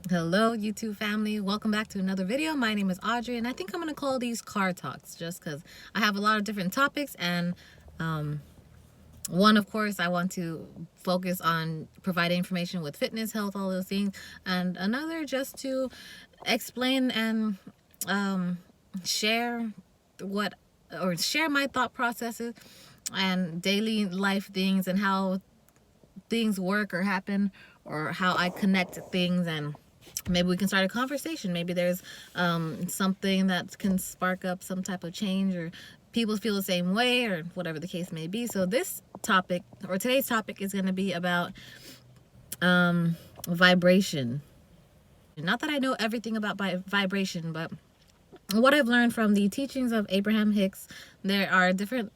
Hello YouTube family, welcome back to another video. My name is Audrey and I think I'm going to call these car talks just because I have a lot of different topics, and one, of course, I want to focus on providing information with fitness, health, all those things, and another just to explain and share what or share my thought processes and daily life things and how things work or happen, or how I connect to things, and maybe we can start a conversation. Maybe there's something that can spark up some type of change, or people feel the same way, or whatever the case may be. So this topic, or today's topic, is going to be about vibration. Not that I know everything about vibration, but what I've learned from the teachings of Abraham Hicks, there are different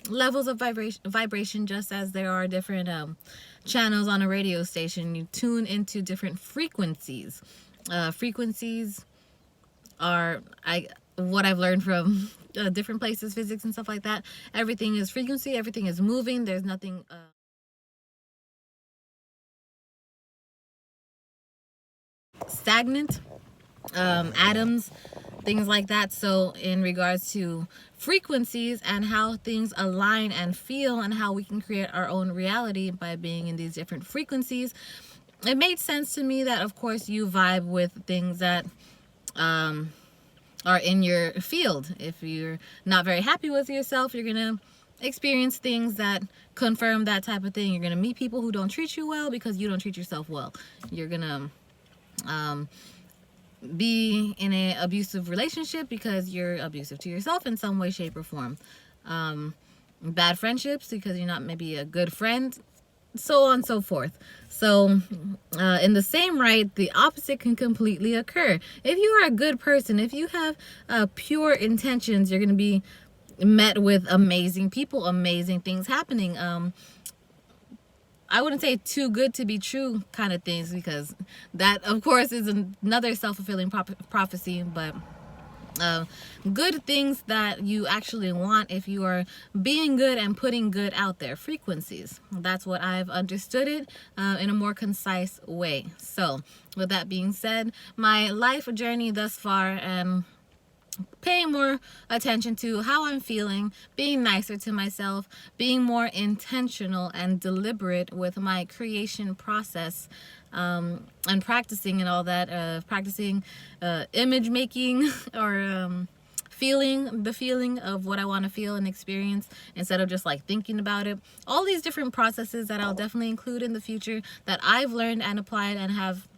levels of vibration, just as there are different channels on a radio station. You tune into different frequencies. Frequencies are what I've learned from different places, physics and stuff like that. Everything is frequency. Everything is moving. There's nothing stagnant. Atoms, things like that. So in regards to frequencies and how things align and feel, and how we can create our own reality by being in these different frequencies, it made sense to me that of course you vibe with things that are in your field. If you're not very happy with yourself, you're gonna experience things that confirm that type of thing. You're gonna meet people who don't treat you well because you don't treat yourself well. You're gonna be in an abusive relationship because you're abusive to yourself in some way, shape, or form. Bad friendships because you're not maybe a good friend, so on and so forth. So in the same right, the opposite can completely occur. If you are a good person, if you have pure intentions, you're going to be met with amazing people, amazing things happening. I wouldn't say too good to be true kind of things, because that, of course, is another self-fulfilling prophecy, but good things that you actually want if you are being good and putting good out there. Frequencies. That's what I've understood it in a more concise way. So with that being said, my life journey thus far, paying more attention to how I'm feeling, being nicer to myself, being more intentional and deliberate with my creation process, and practicing and all that, practicing image making, or feeling the feeling of what I want to feel and experience instead of just like thinking about it. All these different processes that I'll definitely include in the future that I've learned and applied and have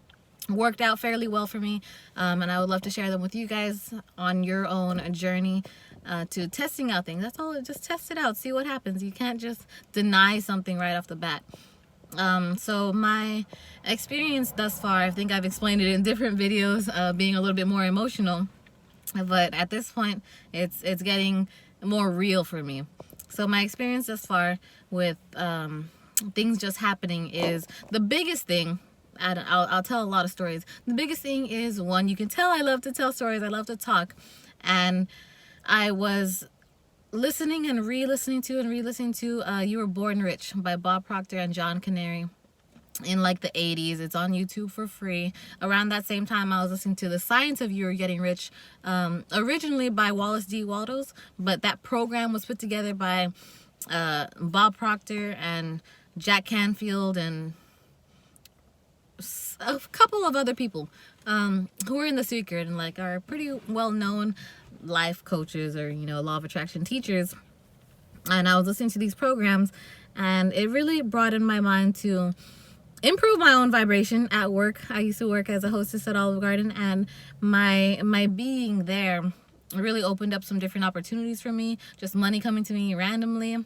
worked out fairly well for me, and I would love to share them with you guys on your own journey to testing out things. That's all. Just test it out, see what happens. You can't just deny something right off the bat. So my experience thus far, I think I've explained it in different videos, being a little bit more emotional, but at this point it's getting more real for me. So my experience thus far with things just happening is the biggest thing. I'll tell a lot of stories. The biggest thing is, one, you can tell I love to tell stories. I love to talk. And I was listening and re-listening to You Were Born Rich by Bob Proctor and John Canary in like the 80s. It's on YouTube for free. Around that same time, I was listening to The Science of You Are Getting Rich, originally by Wallace D. Waldos, but that program was put together by Bob Proctor and Jack Canfield and a couple of other people who are in the secret and like are pretty well-known life coaches, or law of attraction teachers. And I was listening to these programs, and it really broadened my mind to improve my own vibration at work. I used to work as a hostess at Olive Garden, and my being there really opened up some different opportunities for me. Just money coming to me randomly.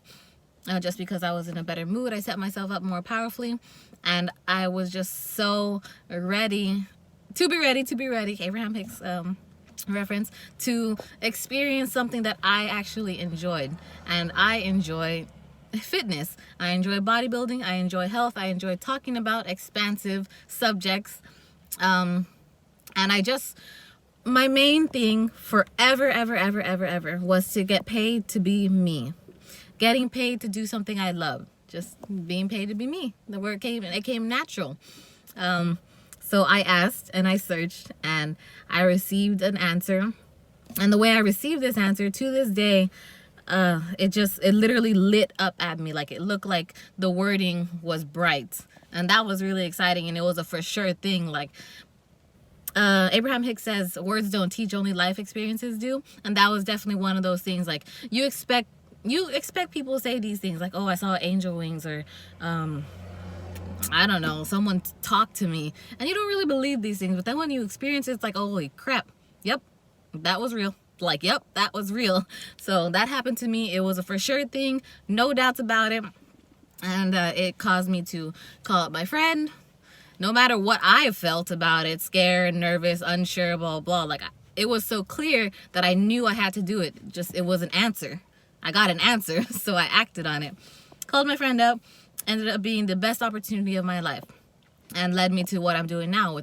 Just because I was in a better mood, I set myself up more powerfully, and I was just so ready to be ready. Abraham Hicks reference, to experience something that I actually enjoyed. And I enjoy fitness. I enjoy bodybuilding. I enjoy health. I enjoy talking about expansive subjects. And my main thing forever, ever was to get paid to be me. Getting paid to do something I love. Just being paid to be me. The word came natural. So I asked and I searched and I received an answer. And the way I received this answer to this day, it literally lit up at me. Like, it looked like the wording was bright. And that was really exciting. And it was a for sure thing. Like, Abraham Hicks says, words don't teach, only life experiences do. And that was definitely one of those things. Like, you expect people to say these things like, oh, I saw angel wings, or I don't know, someone talked to me, and you don't really believe these things. But then when you experience it, it's like, holy crap, yep, that was real. Like, yep, that was real. So that happened to me. It was a for sure thing, no doubts about it. And it caused me to call up my friend. No matter what I felt about it, scared, nervous, unsure, blah, blah, like, it was so clear that I knew I had to do it. Just, it was an answer. I got an answer, so I acted on it. Called my friend up, ended up being the best opportunity of my life, and led me to what I'm doing now,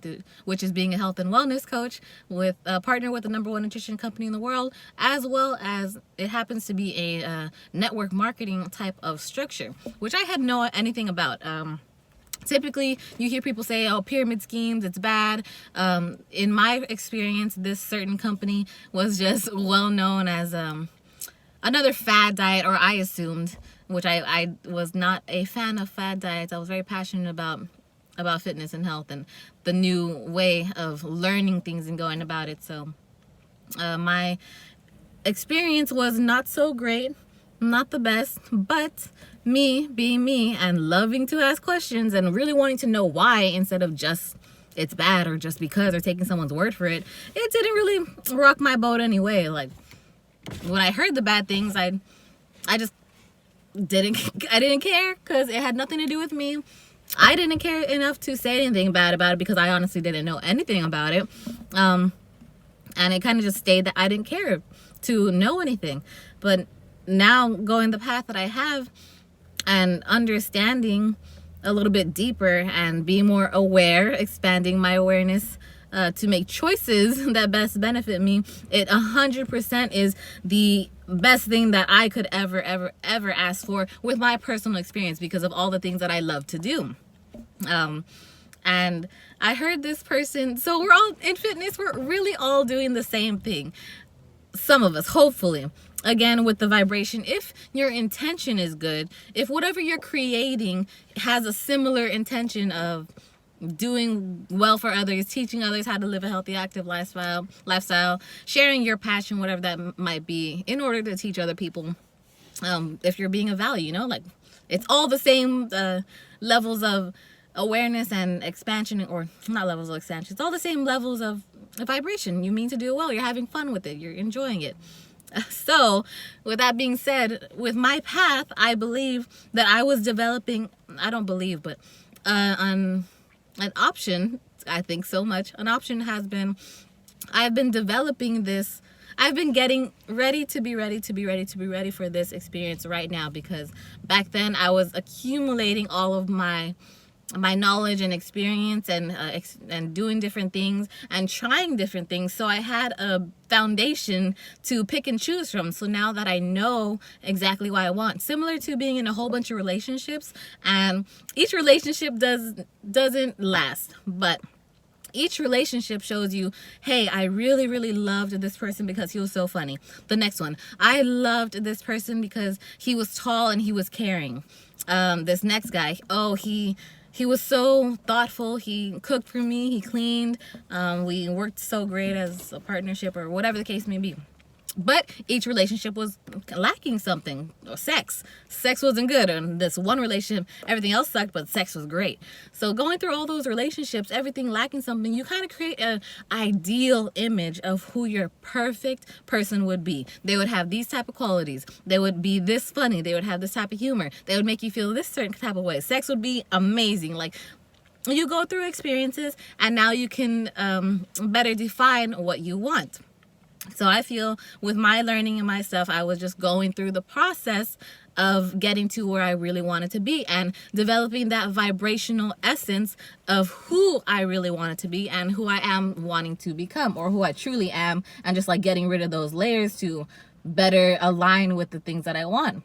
which is being a health and wellness coach with a partner with the #1 nutrition company in the world, as well as it happens to be a network marketing type of structure, which I had no anything about. Typically, you hear people say, oh, pyramid schemes, it's bad. In my experience, this certain company was just well known as another fad diet, or I assumed, which I was not a fan of fad diets. I was very passionate about fitness and health and the new way of learning things and going about it. So my experience was not so great, not the best, but me being me and loving to ask questions and really wanting to know why instead of just it's bad or just because or taking someone's word for it, it didn't really rock my boat anyway. Like, when I heard the bad things, I just didn't care, because it had nothing to do with me. I didn't care enough to say anything bad about it because I honestly didn't know anything about it. And it kind of just stayed that I didn't care to know anything. But now, going the path that I have and understanding a little bit deeper and being more aware, expanding my awareness to make choices that best benefit me, it 100% is the best thing that I could ever ask for with my personal experience, because of all the things that I love to do. And I heard this person, so we're all in fitness, we're really all doing the same thing. Some of us, hopefully. Again, with the vibration, if your intention is good, if whatever you're creating has a similar intention of doing well for others, teaching others how to live a healthy, active lifestyle, sharing your passion, whatever that might be, in order to teach other people, if you're being of value, like, it's all the same levels of awareness and expansion, or not levels of expansion, it's all the same levels of vibration. You mean to do it well, you're having fun with it, you're enjoying it. So, with that being said, with my path, I believe that I was developing, I don't believe, but an option, I think so much, an option has been, I've been developing this, I've been getting ready to be ready for this experience right now, because back then I was accumulating all of my knowledge and experience and doing different things and trying different things. So I had a foundation to pick and choose from. So now that I know exactly what I want, similar to being in a whole bunch of relationships, and each relationship doesn't last, but each relationship shows you, hey, I really loved this person because he was so funny. The next one, I loved this person because he was tall and he was caring. This next guy, oh, he was so thoughtful. He cooked for me. He cleaned. We worked so great as a partnership, or whatever the case may be. But each relationship was lacking something. Or sex wasn't good. And this one relationship, everything else sucked, but sex was great. So going through all those relationships, everything lacking something, you kind of create an ideal image of who your perfect person would be. They would have these type of qualities. They would be this funny. They would have this type of humor. They would make you feel this certain type of way. Sex would be amazing. Like, you go through experiences, and now you can better define what you want. So I feel with my learning and my stuff, I was just going through the process of getting to where I really wanted to be and developing that vibrational essence of who I really wanted to be and who I am wanting to become, or who I truly am, and just like getting rid of those layers to better align with the things that I want.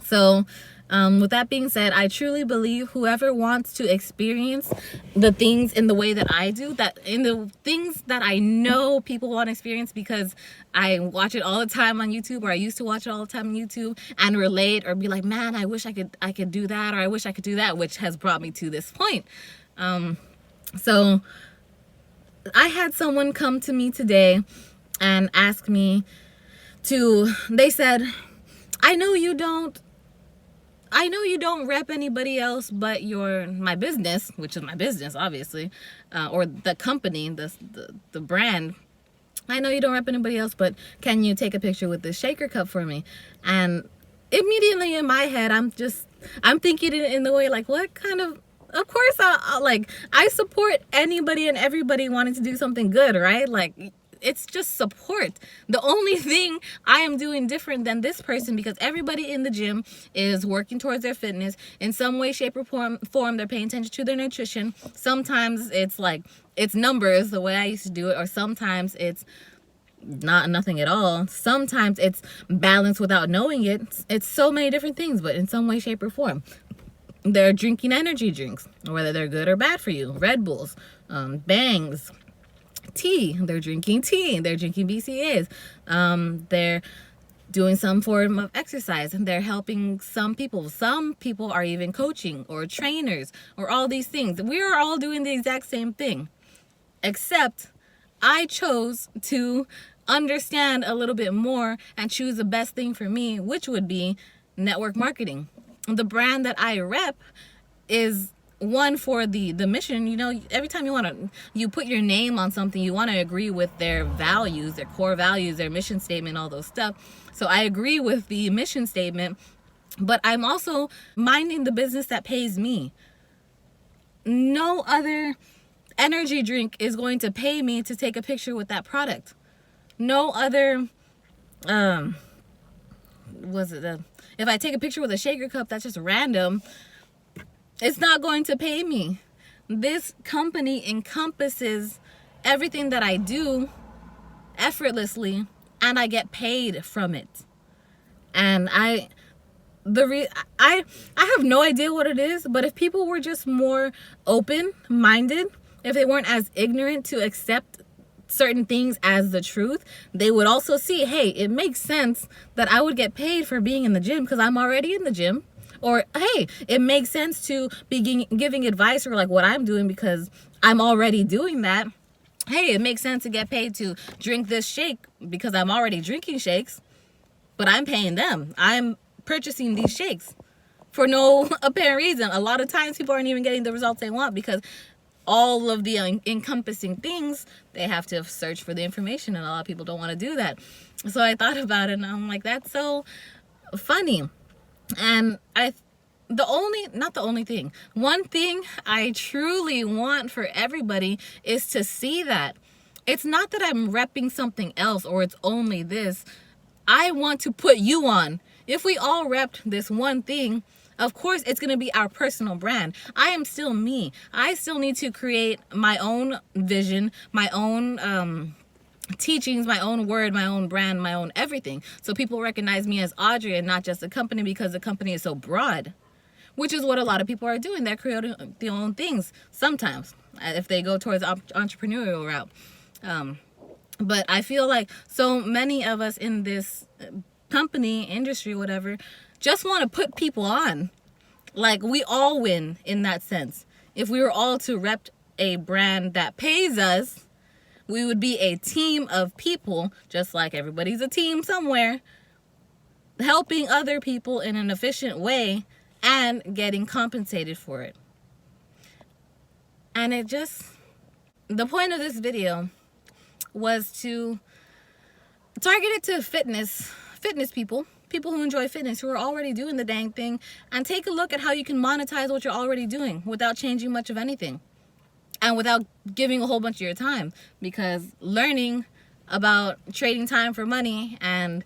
So, with that being said, I truly believe whoever wants to experience the things in the way that I do, that in the things that I know people want to experience because I watch it all the time on YouTube, or I used to watch it all the time on YouTube and relate or be like, man, I wish I could do that, or I wish I could do that, which has brought me to this point. So I had someone come to me today and ask me they said, I know you don't rep anybody else but my business, which is my business, obviously, or the company, the brand. I know you don't rep anybody else, but can you take a picture with this shaker cup for me? And immediately in my head, I'm thinking in the way like, what kind of course I support anybody and everybody wanting to do something good, right? Like, it's just support. The only thing I am doing different than this person, because everybody in the gym is working towards their fitness in some way, shape, or form. They're paying attention to their nutrition. Sometimes it's numbers, the way I used to do it, or sometimes it's nothing at all. Sometimes it's balance without knowing it. It's so many different things, but in some way, shape, or form. They're drinking energy drinks, whether they're good or bad for you. Red Bulls, Bangs, tea. They're drinking tea. They're drinking BCAAs. They're doing some form of exercise, and they're helping some people. Some people are even coaching or trainers or all these things. We are all doing the exact same thing, except I chose to understand a little bit more and choose the best thing for me, which would be network marketing. The brand that I rep is one for the mission. You know, every time you put your name on something, you want to agree with their values, their core values, their mission statement, all those stuff. So I agree with the mission statement, but I'm also minding the business that pays me. No other energy drink is going to pay me to take a picture with that product. No other if I take a picture with a shaker cup that's just random, it's not going to pay me. This company encompasses everything that I do effortlessly, and I get paid from it. And I have no idea what it is, but if people were just more open-minded, if they weren't as ignorant to accept certain things as the truth, they would also see, hey, it makes sense that I would get paid for being in the gym because I'm already in the gym. Or, hey, it makes sense to be giving advice or like what I'm doing because I'm already doing that. Hey, it makes sense to get paid to drink this shake because I'm already drinking shakes, but I'm paying them. I'm purchasing these shakes for no apparent reason. A lot of times people aren't even getting the results they want because all of the encompassing things, they have to search for the information, and a lot of people don't want to do that. So I thought about it, and I'm like, that's so funny. And one thing I truly want for everybody is to see that it's not that I'm repping something else or it's only this. I want to put you on. If we all repped this one thing, of course, it's going to be our personal brand. I am still me. I still need to create my own vision, my own teachings, my own word, my own brand, my own everything. So people recognize me as Audrey and not just the company, because the company is so broad, which is what a lot of people are doing. They're creating their own things sometimes if they go towards the entrepreneurial route. But I feel like so many of us in this company, industry, whatever, just want to put people on. Like, we all win in that sense. If we were all to rep a brand that pays us, we would be a team of people, just like everybody's a team somewhere, helping other people in an efficient way and getting compensated for it. And the point of this video was to target it to fitness people who enjoy fitness, who are already doing the dang thing, and take a look at how you can monetize what you're already doing without changing much of anything and without giving a whole bunch of your time. Because learning about trading time for money and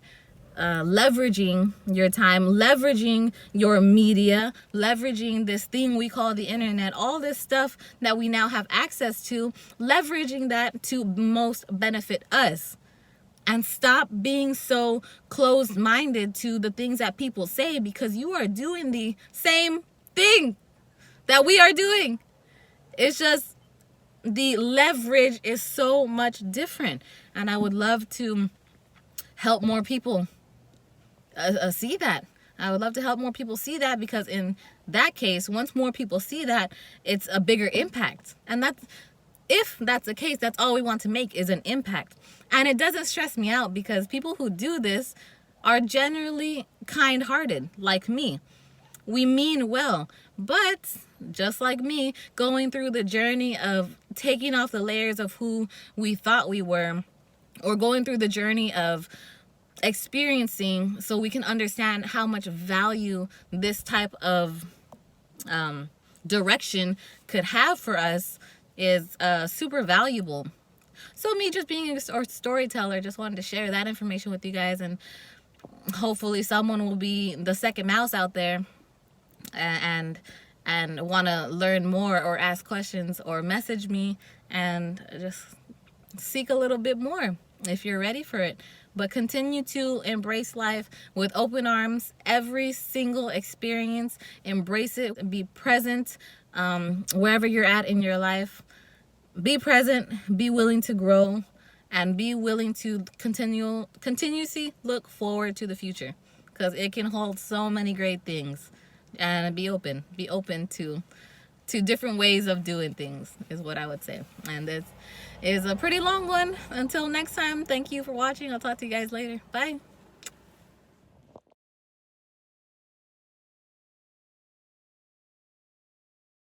leveraging your time, leveraging your media, leveraging this thing we call the internet, all this stuff that we now have access to, leveraging that to most benefit us. And stop being so closed-minded to the things that people say, because you are doing the same thing that we are doing. It's just the leverage is so much different. And I would love to help more people see that. I would love to help more people see that, because in that case, once more people see that, it's a bigger impact. And that's, if that's the case, that's all we want to make, is an impact. And it doesn't stress me out, because people who do this are generally kind-hearted, like me. We mean well, but just like me, going through the journey of taking off the layers of who we thought we were, or going through the journey of experiencing so we can understand how much value this type of direction could have for us, is super valuable. So me just being a storyteller, just wanted to share that information with you guys, and hopefully someone will be the second mouse out there and want to learn more, or ask questions, or message me and just seek a little bit more if you're ready for it. But continue to embrace life with open arms. Every single experience, embrace it. Be present wherever you're at in your life. Be present, be willing to grow, and be willing to continuously look forward to the future, because it can hold so many great things. And be open to different ways of doing things, is what I would say. And this is a pretty long one. Until next time, thank you for watching. I'll talk to you guys later. Bye.